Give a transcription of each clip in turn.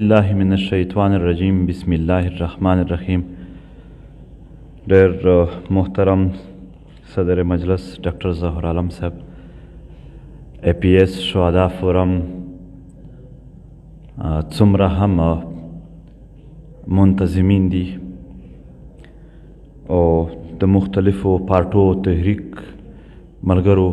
الله من الشیطان الرجیم بسم الله الرحمن الرحیم. ډېر محترم صدر مجلس ډاکټر ظهور عالم صاحب، ای پی ایس شهدا فورم څومره هم منتظمین دي او د مختلفو پارټو تحریک ملګرو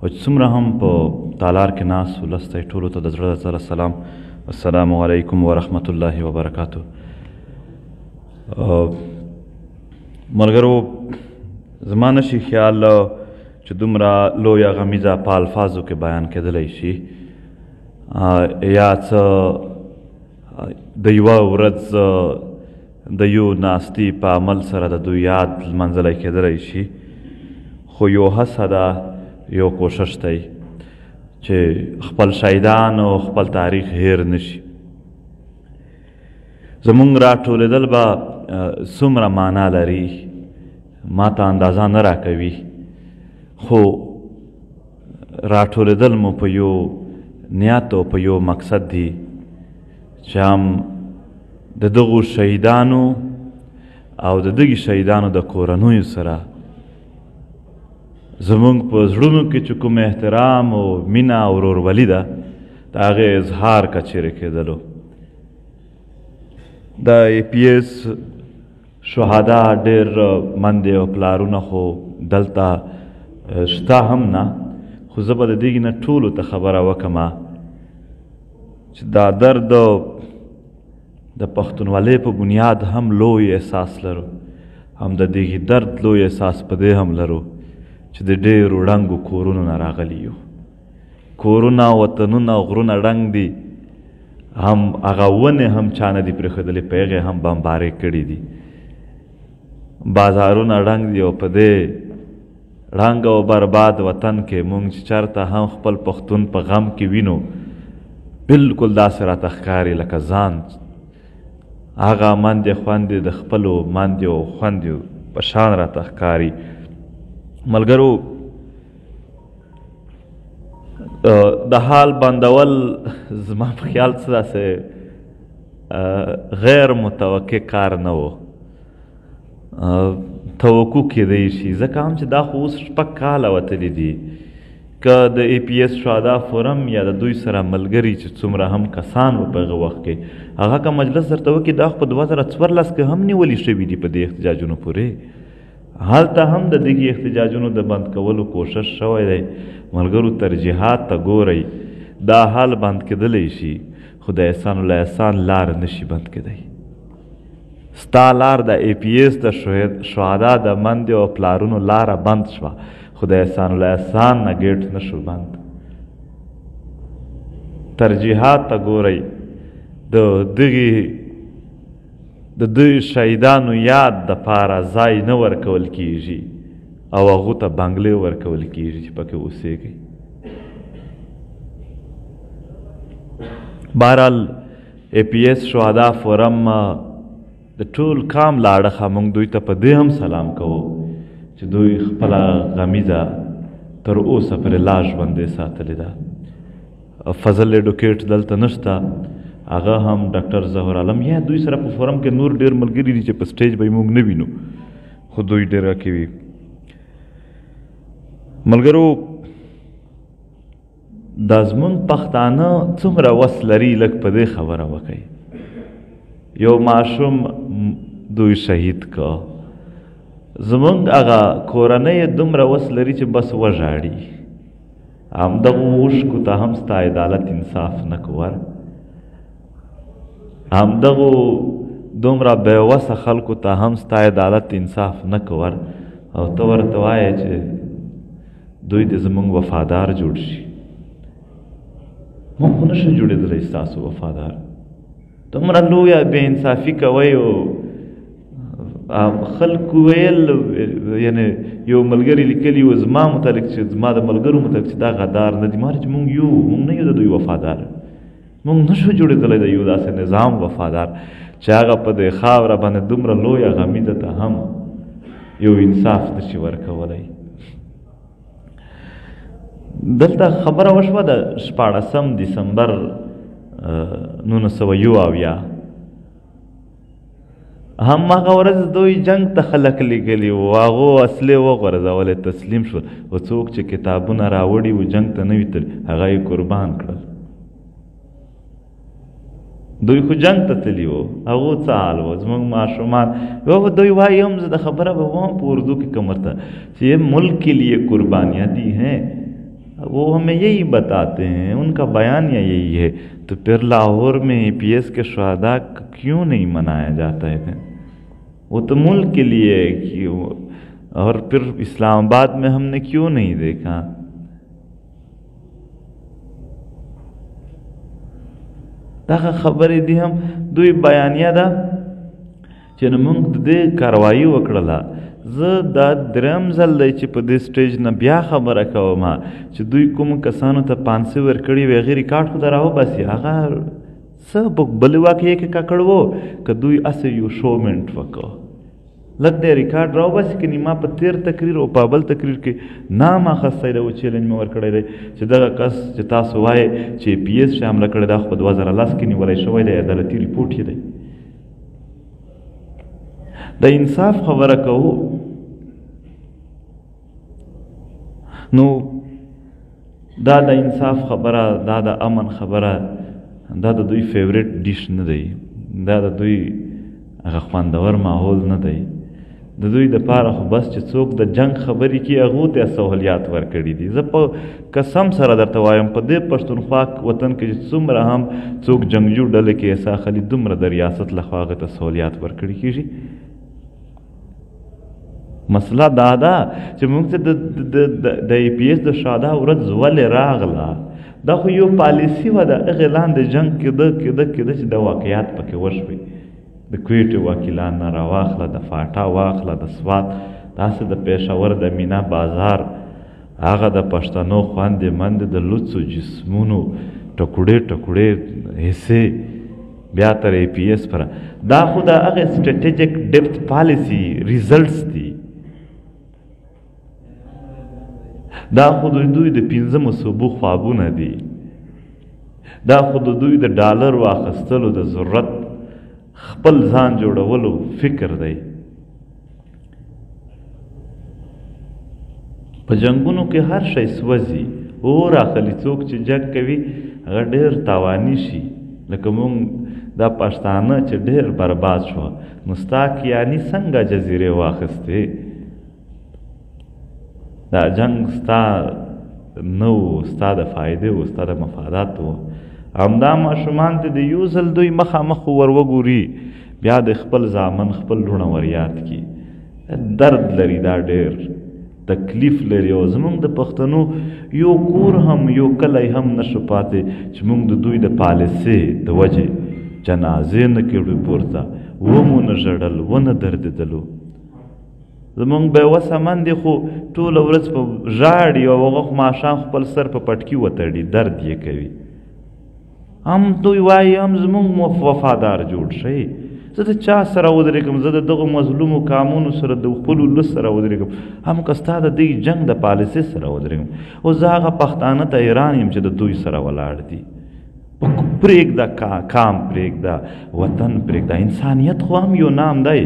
او څومره هم په تالار کې ناست ولس ته ټولو ته د زړه سره سلام. السلام علیکم ورحمت الله وبرکاتو. ملګرو، زما نشي خیال چې دومره لویه غمیزه په الفاظو کې بیان کېدلی شي یا څه د یوه ورځ د یو ناستي په عمل سره د دوی یاد لمنځلی کېدلی شي، خو یو هڅه ده، یو کوشش دی چې خپل شهیدان او خپل تاریخ هیر نشي. زمونږ راټولېدل به څومره معنا لري ما ته اندازه نه راکوي، خو راټولېدل مو په یو نیت او په یو مقصد دی چې هم د دغو شهیدانو او د دغې شهیدانو د کورنیو سره زمونږ په زړونو کې چې کوم احترام او مینه او ورورولي ده د هغې اظهار که چیرې کېدلو. د ای پی ایس شهدا ډېر مندې او پلارونه خو دلته شته هم نه، خو زه به د دې نه ټولو ته خبره وکړم چې دا درد د پښتونولۍ په بنیاد هم لوی احساس لرو، هم د دغې درد لوی احساس په دې هم لرو چې د ډېرو ړنګو کورونو نه راغلي یو. کورونه، وطنونه، غرونه ړنګ دي، هم هغه ونې هم چا نه دي پرېښودلې، په هغې هم بمبارې کړي دي. بازارونه ړنګ دي او په دې ړنګ او برباد وطن کې مونږ چې چېرته هم خپل پښتون په غم کې وینو، بلکل داسې راته ښکاري لکه ځان هغه مندې خوندې د خپلو مندې او خوندې په شان راته ښکاري. ملګرو، د حال بندول زما په خیال څه داسې غیر متوقع کار نه و. توقع کېدی شي ځکه هم چې دا خو اوس شپږ کاله وتلي دي. که د ای پی ایس شهدا فورم یا د دوی سره ملګري چې څومره هم کسان و په هغه وخت کې، هغه که مجلس درته وکړي دا خو په 2014 کې هم نیولي شوي دي په دې احتجاجونو پورې. هلته هم د دغې احتجاجونو د بند کولو کوشش شوی دی. ملګرو، ترجیحات ته ګورئ، دا حال بند کېدلی شي خو د احسان الله احسان لار نشي بند کېدی. ستا لار د ای پی ایس د شهدا د مندې او پلارونو لاره بند شوه، خو د احسان الله احسان نه ګیټ نه شو بند. ترجیحات ته ګورئ، د دوی شهیدانو یاد دپاره ځای نه ورکول کیږي او هغو ته بنګلې ورکول کیږي چې پکې اوسېږي. بهرحال ای پی ایس شهدا فورم د ټول کام له اړخه موږ دوی ته په دې هم سلام کوو چې دوی خپله غمیزه تر اوسه پرې لا ژوندۍ ساتلې ده. فضل ایډوکیټ دلته نشته، هغه هم ډاکټر ظهور عالم، یا دوی سره په فورم کې نور ډېر ملګري دي چې په سټیج به یې موږ نه وینو، خو دوی ډېره کوي. ملګرو، دا زمونږ پښتانه څومره وس لري لږ په دې خبره وکئ. یو ماشوم دوی شهید که، زمونږ هغه کورنۍ دومره وس لري چې بس وژاړي. همدغو اوښکو ته هم ستا عدالت انصاف نه کور، همدغو دومره بېوسه خلکو ته هم ستا عدالت انصاف نه کور، او ته ورته وایې چې دوی دې زمونږ وفادار جوړ شي. مونږ خو نشو جوړېدلی ستاسو وفادار. دومره لویه بې انصافي کوئ. او خلکو ویل، یعنې یو ملګري لیکلي و زما متعلق چې زما د ملګرو متعلق چې دا غدار نه دي. ما چې مونږ یو، مونږ نه یو د دوی وفادار، مونږ نشو جوړېدلی د یو داسې نظام وفادار چې هغه په دې خاوره باندې دومره لویه غمیزه ته هم یو انصاف نشي ورکولی. دلته خبره وشوه د 14 دسمبر 1971 هم هغه ورځ دوی جنگ ته خلک لېږلي وو، هغو اصلې وغورځولې، تسلیم شول. او څوک چې کتابونه راوړي وو جنگ ته نه وي تللي، هغه یې قربان کړل. دوی خو جنگ ته تللي وو، هغو څه حال وو. زموږ ماشومان دوی وایي هم زه د خبره به وایم په اردو کې کوم ورته چې یہ ملک کے لیے قربانیاں دی ہیں، وہ ہمیں یہی بتاتے ہیں، ان کا بیانیہ یہی ہے. تو پھر لاہور میں APS کے شہداء کیوں نہیں منایا جاتا ہے؟ وہ تو ملک کے لیے کیوں، اور پھر اسلام آباد میں ہم نے کیوں نہیں دیکھا؟ دغه خبرې دي هم دوی بیانیه ده چې موږ د دې کاروایي وکړله. زه دا درېم ځل دی چې په دې سټیج نه بیا خبره کوم چې دوی کوم کسانو ته پانسې ورکړي وي هغې ریکارډ خو ته راوباسي. هغه څه بلې واقعې کې ککړ و که دوی هسې یو شومنټ وکړو، لږ دی ریکارډ راوباسي. کنې ما په تېر تقریر او په بل تقریر کې نام اخیستی دی او چیلنج مې ورکړی دی چې دغه کس چې تاسو وایې چې APS چې حمله کړې دا خو په 2010 کې نیولی شوی دی، عدالتي ریپورټ یې دی. د انصاف خبره کوو نو دا د انصاف خبره، دا د امن خبره، دا د دوی فیوریټ ډیش نه دی، دا د دوی هغه خوندور ماحول نه دی. د دوی دپاره خو بس چې څوک د جنگ خبرې کي هغو ته سهولیات ورکړي دي. زه په قسم سره درته وایم په دې پښتونخوا وطن کې چې څومره هم څوک جنګجو ډلې کې حصه اخلي، دومره د ریاست لخوا هغه ته سهولیات ورکړي کېږي. مسله دا ده چې موږ ته د APS د شهدا ورځ ولې راغله؟ دا خو یو پالیسي وه د هغې لاندې جنګ کېده چې د واقعیات پکې وشوي. د کویټې وکیلان نه راواخله، د فاټا واخله، د سوات، داسې د پېښور د مینا بازار، هغه د پښتنو خوندې مندې د لوڅو جسمونو ټکوړې ټکوړې حصې بیا تر APS پره. دا خو د هغې سټریټیجک ډیپت پالیسي ریزلټس دي. دا خو د دوی د 15 صوبو خوابونه دي. دا خو د دوی د ډالر واخیستلو د ضرورت خپل ځان جوړولو فکر دی. په جنګونو کې هر شی سوځي، اور اخلي. څوک چې جنګ کوي هغه ډېر تاواني شي. لکه مونږ دا پښتانه چې ډېر برباد شو، نو ستا کیاني څنګه جزیرې واخیستې؟ دا جنگ ستا نه و، ستا د فایدې و، ستا د مفادات و. همدا ماشومان ته د یو ځل دوی مخامخ ور وګوري، بیا د خپل زامن خپل لوڼه ور یاد کړي. درد لري، دا ډېر تکلیف لري. او زموږ د پښتنو یو کور هم یو کلی هم نشو پاتې چې موږ د دوی د پالیسۍ د وجې جنازې نه کړو پورته، ومو نه ژړل، ونه دردېدلو. زمونږ بېوسه مندې خو ټوله ورځ په ژاړي او هغه خو ماښام خپل سر په پټکي وتړي، درد یې کوي. هم دوی وایي هم زمونږ وفادار جوړ شئ. زه د چا سره ودرېږم؟ زه د دغو مظلومو قامونو سره د خپلو ولس سره ودرېږم، هم که ستا د دې جنګ د پالیسۍ سره ودرېږم. او زه هغه پښتانه ته حیران یم چې د دوی سره ولاړ دي. پرېږده کام پرېږده، وطن پرېږده، انسانیت خو هم یو نام دی.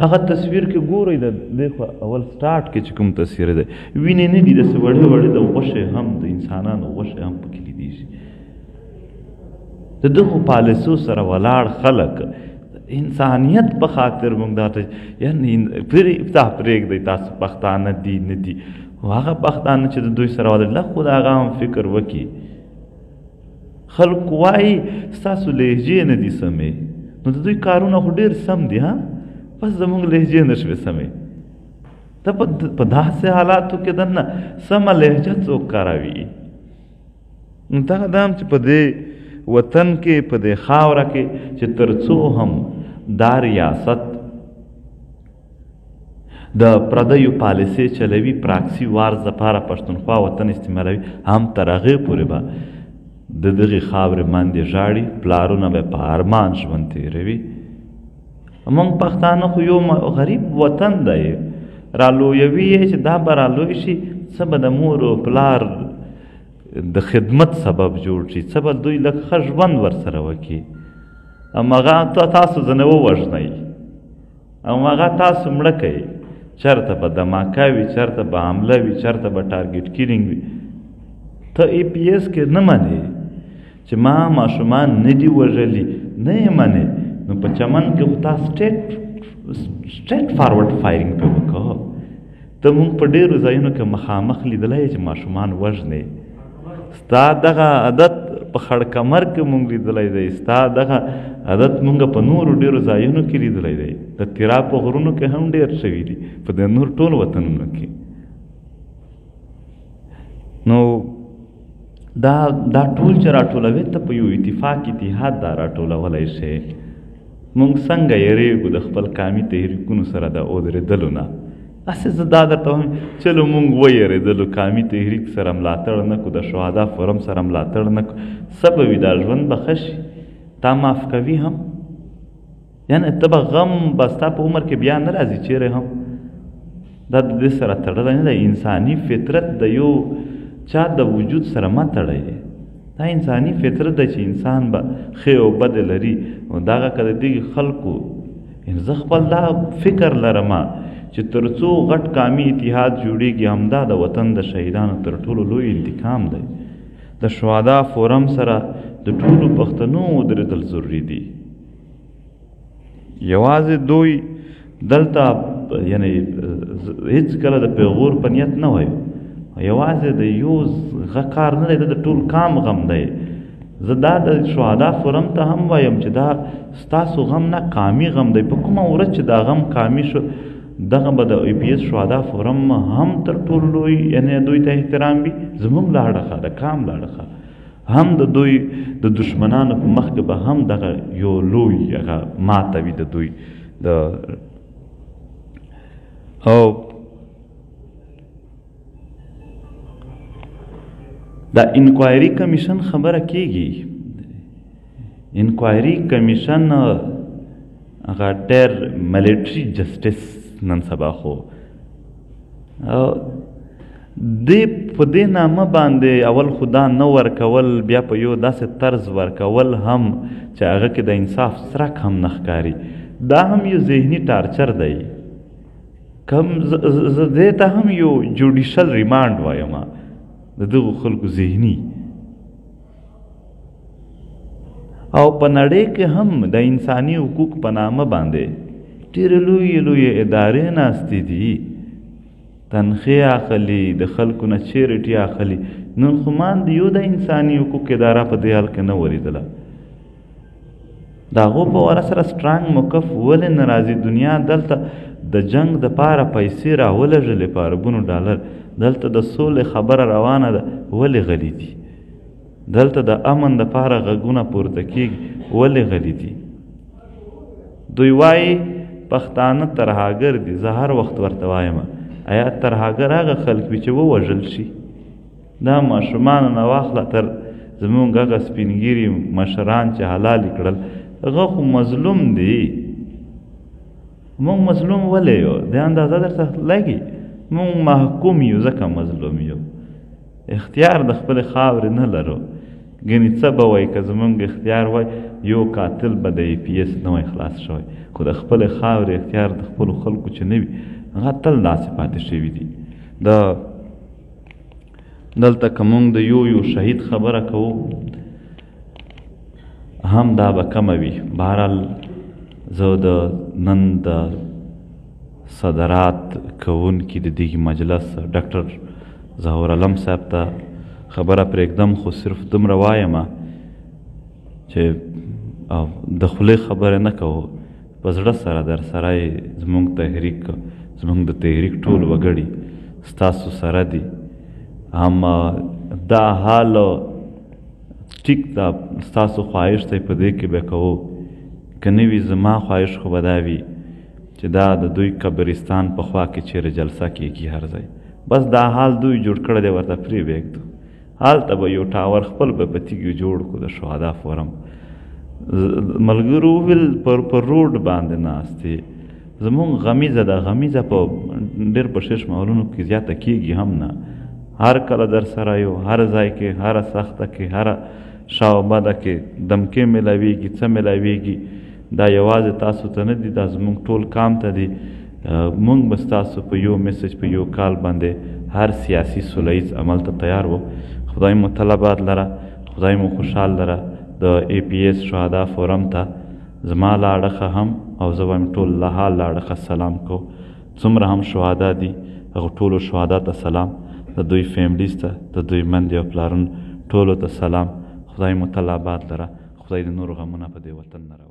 هغه تصویر کې ګورئ، د دې خو اول سټارټ کې چې کوم تصویر دی، وینې نه دي، داسې وړې وړې د غوښې هم د انسانانو غوښې هم پکې لیدېږي. د دغو پالیسو سره ولاړ خلک انسانیت په خاطر موږ دا ته یعنې پرېږدئ تاسو پښتانه دي نه دي. هغه پښتانه چې د دوی سره ولاړ لږ خو د هغه هم فکر وکړي. خلک وایي ستاسو لهجې نه دي سمې، نو د دوی کارونه خو ډېر سم دي، ها، بس زموږ لهجې نه شوې سمې. ته په داسې حالاتو کې دننه سمه لهجه څوک کاروي؟ نو دغه دا هم چې په دې وطن کې، په دې خاوره کې چې تر څو هم دا ریاست د پردیو پالیسۍ چلوي، پراکسي وارز دپاره پښتونخوا وطن استعمالوي، هم تر هغې پورې به د دغې خاورې مندې ژاړي، پلارونه به په ارمان ژوند تېروي. موږ پښتانه خو یو غریب وطن دی، رالویوي یې چې دا به رالوی شي، څه به د مور او پلار د خدمت سبب جوړ شي، څه به دوی لږ ښه ژوند ورسره وکړي. هماغه تاسو ځنې ووژنئ، هماغه تاسو مړه کوئ، چېرته به دماکه وي، چېرته به حمله وي، چېرته به ټارګېټ کیلینګ وي. ته ای پی ایس کې نه منې چې ما ماشومان نه دي وژلي، نه یې منې، نو په چمن کې خو تا سټریټ فارورډ فایرینګ پې وکړه. ته مونږ په ډېرو ځایونو کې مخامخ لیدلی چې ماشومان وژنې. ستا دغه عادت په خړ کمر کې مونږ لیدلی دی، ستا دغه عادت مونږ په نورو ډېرو ځایونو کې لیدلی دی، د تیرا په غرونو کې هم ډېر شوي دي، په د نور ټول وطنونو کې. نو دا ټول چې راټولوي ته په یو اتحاد دا راټولولی شي. مونږ څنګه یریږو د خپل قامي تحریکونو سره د ودرېدلو نه؟ هسې زه دا درته وایم چلو مونږ ویرېدلو، قامي تحریک سره ملاتړ نه کړو، د شهدا فورم سره ملاتړ نه کړو، څه به وي؟ دا ژوند به ښه شي؟ تا معاف کوي هم؟ یعنې ته به غم به ستا په عمر کې بیا نه راځي چیرې هم؟ دا د دې سره تړلی نه دی. انساني فطرت د یو چا د وجود سره مه تړی. دا انساني فطرت دی چې انسان به ښې او بدې لري. نو دغه که د دې خلکو زه خپل دا فکر لرم چې تر څو غټ قامي اتحاد جوړېږي، همدا د وطن د شهیدانو تر ټولو لوی انتقام دی. د شهدا فورم سره د ټولو پښتنو ودرېدل ضروري دي. یوازې دوی دلته یعنې هېڅکله د پیغور په نیت نه وایو، یوازې د یو کار نه دی، د ټول کام غم دی. زه دا د شهدا فورم ته هم وایم چې دا ستاسو غم نه، قامي غم دی. په کومه ورځ چې دا غم قامي شو، دغه به د ای پی ایس شهدا فورم هم تر ټولو لوی یعنې دوی ته احترام وي، زموږ له اړخه د کام له اړخه هم د دوی د دشمنانو په مخ کې به هم دغه یو لوی هغه ماته وي د دوی د او دا انکوایري کمیشن خبره کیږي. انکوایري کمیشن هغه ډېر ملیټري جسټس نن سبا خو دې په دې نامه باندې اول خدا نه ورکول، بیا په یو داسې طرز ورکول هم چې هغه کې د انصاف څرک هم نه ښکاري. دا هم یو ذهني ټارچر دی. کم زه دې ته هم یو جوډیشل ریمانډ وایم د دغو خلکو ذهني. او په نړۍ کې هم د انساني حقوق په نامه باندې ډېرې لویې لویې ادارې ناستې دي، تنخې اخلي، د خلکو نه چیرټي اخلي. نن خو مان د یو د انساني حقوق اداره په دې حال کې نه ولیدله. د هغو په واره سره سټرانګ موقف ولې نه راځي؟ دنیا دلته د جنګ دپاره پیسې راولږلې په اربونو ډالر، دلته د سولې خبره روانه ده، ولې غلي دي؟ دلته د امن دپاره غږونه پورته کېږي، ولې غلي دي؟ دوی وایي پښتانه ترهاګر دي. زه هر وخت ورته وایم آیا ترهاګر هغه خلک وي چې ووژل شي؟ دا ماشومانو نه واخله تر زمونږ هغه سپینګیري مشران چې حلال کړل، هغه خو مظلوم دي. مونږ مظلوم ولې یو؟ د اندازه درته لګي مونږ محکوم یو، ځکه مظلوم یو. اختیار د خپلې خاورې نه لرو. ګنې څه به وایي که زمونږ اختیار وای، یو قاتل به د ای پی ایس نه وای خلاص شوی. خو د خپلې خاورې اختیار د خپلو خلکو چې نه وي، هغه تل داسې پاتې شوي دي. دلته که مونږ د یو شهید خبره کوو هم دا به کمه وي. بهرحال زه د نن د صدرات کوونکي د دغې مجلس ډاکټر ظهور علم صاحب ته خبره پرېږدم، خو صرف دومره وایم چې د خولې خبرې نه کوو، په زړه سره در سره یې زموږ تحریک، زموږ د تحریک ټول وګړي ستاسو سره دي. هم دا حال ټیک ده، ستاسو خواهش دی په دې کې به کوو، که نه وي زما خواهش خو به دا وي چې دا د دوی قبرستان په خوا کې چیرې جلسه کېږي هر ځای، بس دا حال دوی جوړ کړی دی ورته پرېږدو. هلته به یو ټاور خپل به په تیږو جوړ کړو د شهدا فورم. ملګرو وویل پر روډ باندې ناست دی، زمونږ غمیزه ده. غمیزه په ډېر په شش مهالونو کې زیاته کېږي هم نه، هر کله در سره یو، هر ځای کې، هره سخته کې، هره شا او بده کې دمکې میلاویږي، څه میلاویږي، دا یوازې تاسو ته نه دي، دا زموږ ټول کام ته دي. موږ به ستاسو په یو میسج په یو کال باندې هر سیاسي سوله ییز عمل ته تیار وو. خدای مو تل آباد لره، خدای مو خوشحال لره. د اے پی ایس شهدا فورم ته زما له اړخه هم او زه وایم ټول له حال له اړخه سلام کو. څومره هم شهدا دي هغو ټولو شهدا ته سلام، د دوی فیملیز ته، د دوی مندې او پلارونو ټولو ته سلام. خدای مو تل آباد لره، خدای د نورو غمونه په دې وطن نه راوړي.